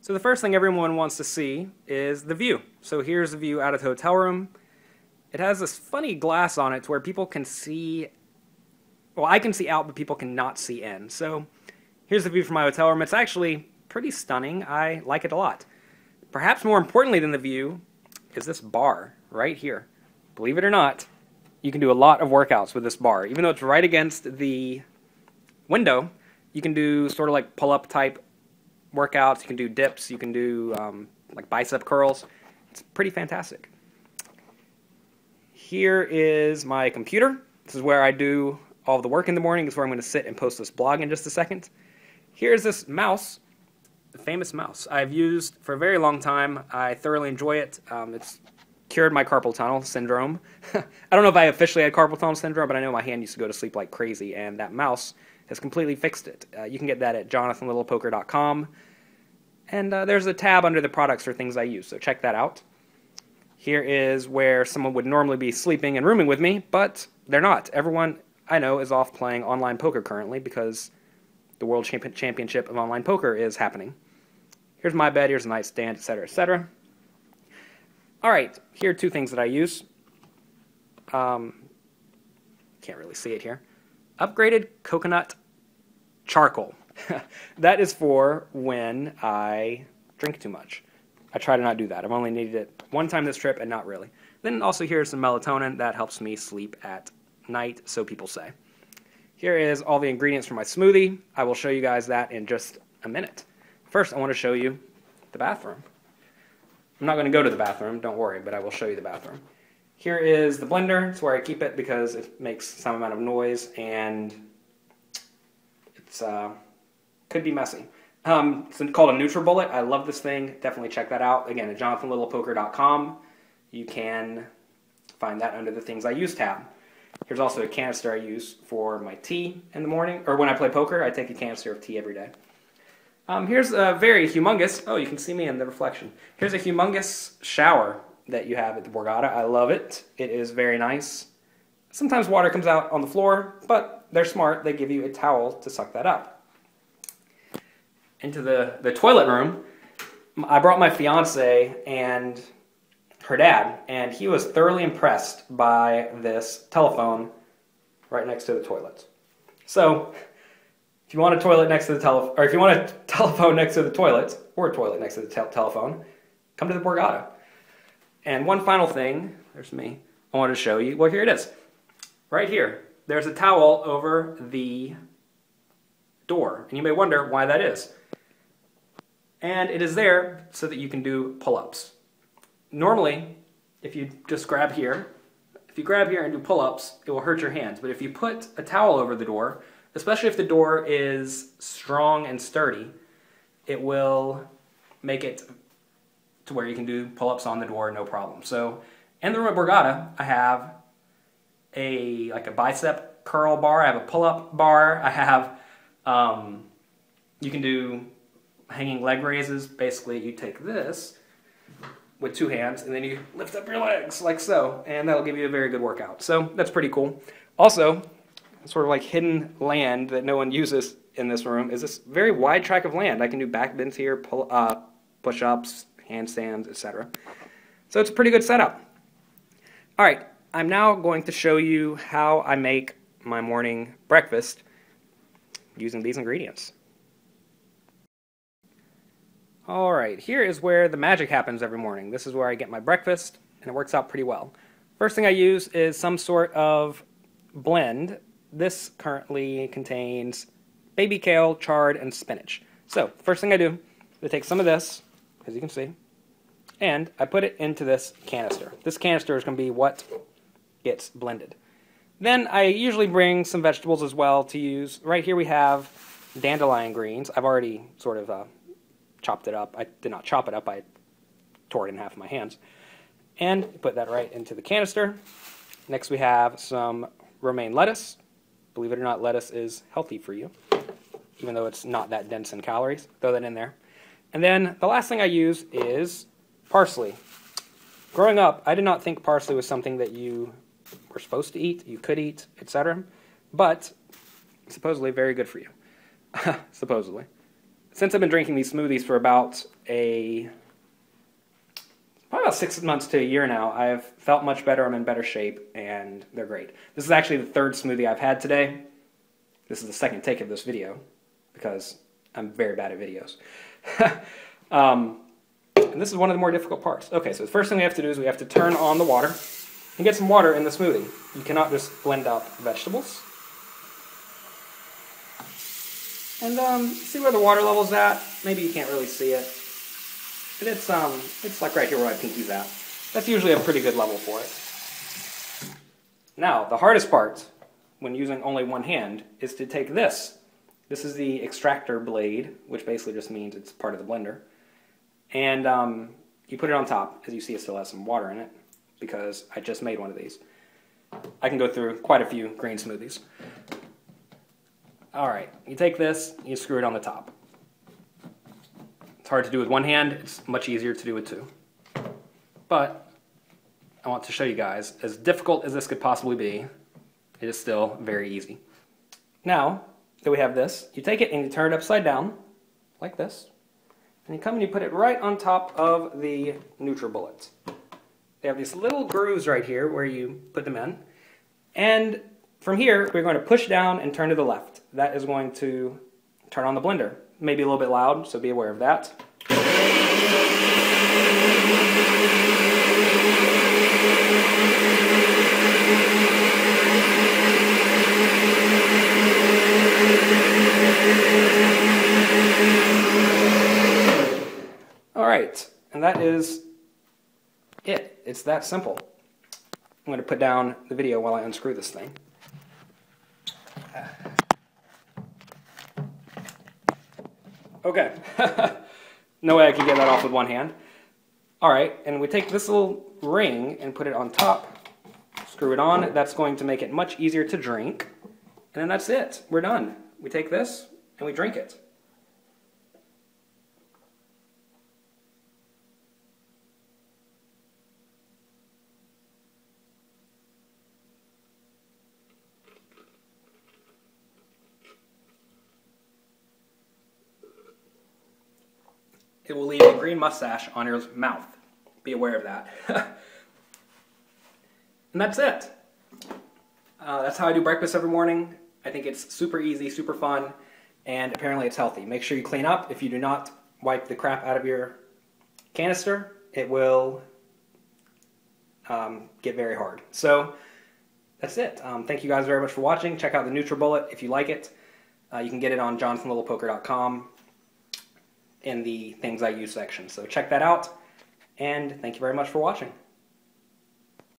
So the first thing everyone wants to see is the view. So here's the view out of the hotel room. It has this funny glass on it to where people can see, well, I can see out, but people cannot see in. So here's the view from my hotel room. It's actually pretty stunning. I like it a lot. Perhaps more importantly than the view is this bar right here. Believe it or not, you can do a lot of workouts with this bar. Even though it's right against the window, you can do sort of like pull-up type workouts. You can do dips. You can do like bicep curls. It's pretty fantastic. Here is my computer. This is where I do all of the work in the morning. This is where I'm going to sit and post this blog in just a second. Here's this mouse, the famous mouse I've used for a very long time. I thoroughly enjoy it. It's cured my carpal tunnel syndrome. I don't know if I officially had carpal tunnel syndrome, but I know my hand used to go to sleep like crazy, and that mouse has completely fixed it. You can get that at jonathanlittlepoker.com. And there's a tab under the products for things I use, so check that out. Here is where someone would normally be sleeping and rooming with me, but they're not. Everyone I know is off playing online poker currently because the World Championship of Online Poker is happening. Here's my bed, here's a nightstand, etc., etc. Alright, here are two things that I use. Can't really see it here. Upgraded coconut charcoal. That is for when I drink too much. I try to not do that. I've only needed it one time this trip and not really. Then also here's some melatonin that helps me sleep at night, so people say. Here is all the ingredients for my smoothie. I will show you guys that in just a minute. First, I want to show you the bathroom. I'm not going to go to the bathroom, don't worry, but I will show you the bathroom. Here is the blender. It's where I keep it because it makes some amount of noise and it's could be messy. It's called a NutriBullet. I love this thing. Definitely check that out. Again, at jonathanlittlepoker.com. You can find that under the Things I Use tab. Here's also a canister I use for my tea in the morning, or when I play poker, I take a canister of tea every day. Here's a very humongous, oh, you can see me in the reflection. Here's a humongous shower that you have at the Borgata. I love it. It is very nice. Sometimes water comes out on the floor, but they're smart. They give you a towel to suck that up. Into the toilet room, I brought my fiance and her dad, and he was thoroughly impressed by this telephone right next to the toilet. So, if you want a toilet next to the or if you want a telephone next to the toilet, or a toilet next to the telephone, come to the Borgata. And one final thing, there's me, I wanted to show you. Well, here it is. Right here. There's a towel over the door, and you may wonder why that is. And it is there so that you can do pull-ups. Normally, if you just grab here, if you grab here and do pull-ups, it will hurt your hands. But if you put a towel over the door, especially if the door is strong and sturdy, it will make it to where you can do pull-ups on the door, no problem. So, in the room at Borgata, I have a bicep curl bar, I have a pull-up bar, I have, you can do hanging leg raises. Basically, you take this with two hands, and then you lift up your legs like so, and that'll give you a very good workout. So that's pretty cool. Also, sort of like hidden land that no one uses in this room is this very wide track of land. I can do back bends here, push-ups, handstands, etc. So it's a pretty good setup. All right, I'm now going to show you how I make my morning breakfast using these ingredients. All right, here is where the magic happens every morning. This is where I get my breakfast, and it works out pretty well. First thing I use is some sort of blend. This currently contains baby kale, chard, and spinach. So, first thing I do, I take some of this, as you can see, and I put it into this canister. This canister is going to be what gets blended. Then I usually bring some vegetables as well to use. Right here we have dandelion greens. I've already sort of chopped it up. I did not chop it up. I tore it in half with my hands. And put that right into the canister. Next we have some romaine lettuce. Believe it or not, lettuce is healthy for you, even though it's not that dense in calories. Throw that in there. And then the last thing I use is parsley. Growing up, I did not think parsley was something that you were supposed to eat, you could eat, etc. But supposedly very good for you. Supposedly. since I've been drinking these smoothies for probably about 6 months to a year now, I've felt much better. I'm in better shape, and they're great. This is actually the third smoothie I've had today. This is the second take of this video because I'm very bad at videos. And this is one of the more difficult parts. Okay, so the first thing we have to do is we have to turn on the water and get some water in the smoothie. You cannot just blend out vegetables. And see where the water level's at? Maybe you can't really see it. But it's like right here where my pinky's at. That's usually a pretty good level for it. Now, the hardest part, when using only one hand, is to take this. This is the extractor blade, which basically just means it's part of the blender. And you put it on top. As you see, it still has some water in it, because I just made one of these. I can go through quite a few green smoothies. Alright, you take this, you screw it on the top. It's hard to do with one hand, it's much easier to do with two. But I want to show you guys, as difficult as this could possibly be, it is still very easy. Now that we have this, you take it and you turn it upside down, like this, and you come and you put it right on top of the NutriBullets. They have these little grooves right here where you put them in, and from here we're going to push down and turn to the left. That is going to turn on the blender. Maybe a little bit loud, so be aware of that. Alright, and that is it. It's that simple. I'm going to put down the video while I unscrew this thing. Okay, no way I can get that off with one hand. Alright, and we take this little ring and put it on top, screw it on. That's going to make it much easier to drink. And then that's it. We're done. We take this and we drink it. It will leave a green mustache on your mouth. Be aware of that. And that's it. That's how I do breakfast every morning. I think it's super easy, super fun, and apparently it's healthy. Make sure you clean up. If you do not wipe the crap out of your canister, it will get very hard. So that's it. Thank you guys very much for watching. Check out the NutriBullet if you like it. You can get it on jonathanlittlepoker.com. in the things I use section. So check that out, and thank you very much for watching.